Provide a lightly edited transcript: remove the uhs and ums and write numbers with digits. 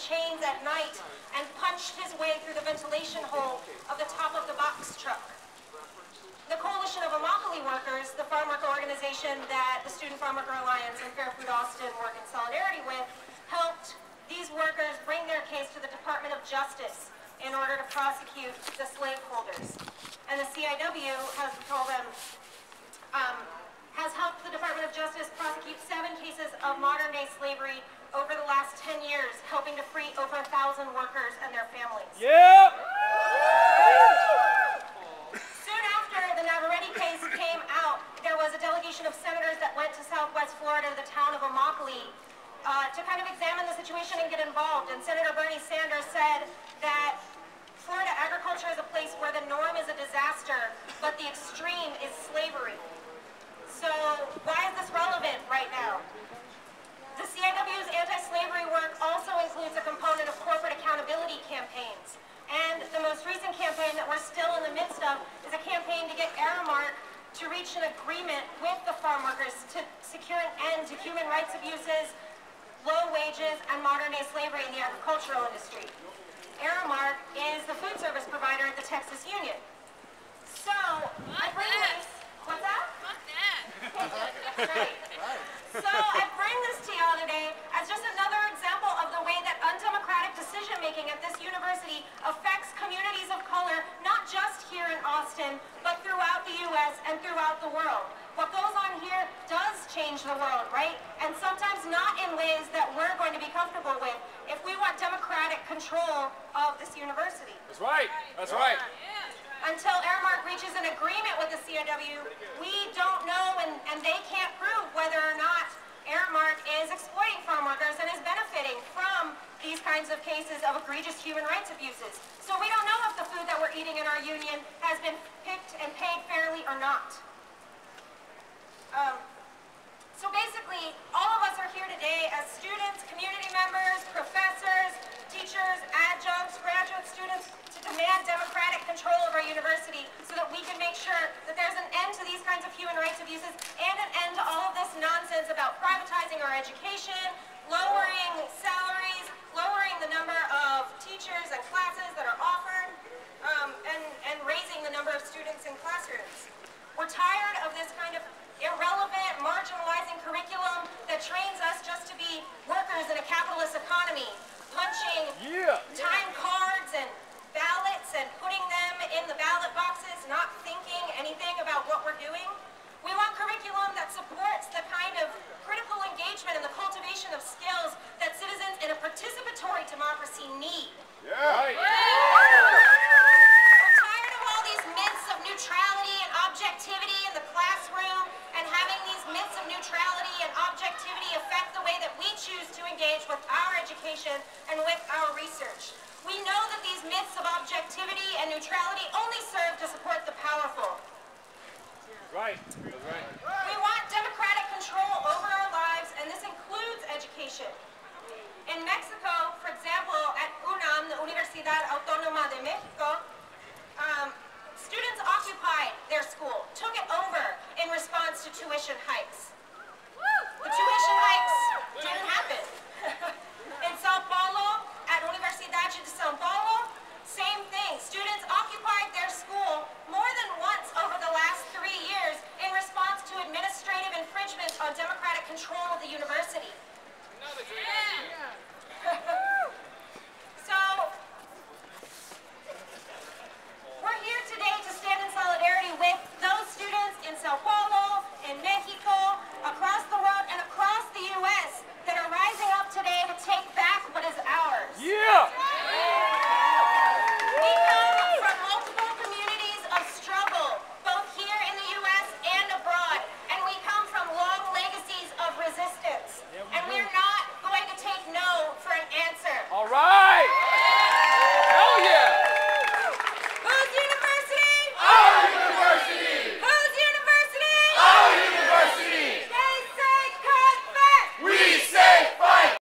chains at night and punched his way through the ventilation hole of the top of the box truck. The Coalition of Immokalee Workers, the farm worker organization that the Student Farm Worker Alliance and Fair Food Austin work in solidarity with, helped these workers bring their case to the Department of Justice in order to prosecute the slaveholders. And the CIW has told them, has helped the Department of Justice prosecute 7 cases of modern-day slavery over the last 10 years, helping to free over 1,000 workers and their families. Yep. Soon after the Navarrete case came out, there was a delegation of senators that went to Southwest Florida to the town of Immokalee to kind of examine the situation and get involved. And Senator Bernie Sanders said that Florida agriculture is a place where the norm is a disaster, but the extreme is slavery. So why is this relevant right now? The CIW's anti-slavery work also includes a component of corporate accountability campaigns. And the most recent campaign that we're still in the midst of is a campaign to get Aramark to reach an agreement with the farm workers to secure an end to human rights abuses, low wages, and modern-day slavery in the agricultural industry. Aramark is the food service provider at the Texas Union. So, I bring this... What's that? That's right. So I bring this to y'all today as just another example of the way that undemocratic decision-making at this university affects communities of color, not just here in Austin, but throughout the U.S. and throughout the world. What goes on here does change the world, right? And sometimes not in ways that we're going to be comfortable with if we want democratic control of this university. That's right. That's right. Until Aramark reaches an agreement with the CIW, we don't know and they can't prove whether or not Aramark is exploiting farm workers and is benefiting from these kinds of cases of egregious human rights abuses. So we don't know if the food that we're eating in our union has been picked and paid fairly or not. So basically, all of us are here today as students, community members, professors, teachers, adjuncts, graduate students, to demand democratic control of our university so that we can make sure that there's an end to these kinds of human rights abuses and an end to all of this nonsense about privatizing our education, lowering salaries, lowering the number of teachers and classes that are offered, and raising the number of students in classrooms. We're tired of this kind of irrelevant, marginalizing curriculum that trains us just to be workers in a capitalist economy, punching time cards and ballots and putting them in the ballot boxes, not thinking anything about what we're doing. We want curriculum that supports the kind of critical engagement and the cultivation of skills that citizens in a participatory democracy need. Right. We're tired of all these myths of neutrality and objectivity in the classroom and having these myths of neutrality and objectivity affect the way that we choose to engage with our education and with our research. We know that these myths of objectivity and neutrality only serve to support the powerful. Right. That's right. We want democratic control over our lives, and this includes education. In Mexico, for example, at UNAM, the Universidad Autónoma de México, students occupied their school, took it over in response to tuition hikes.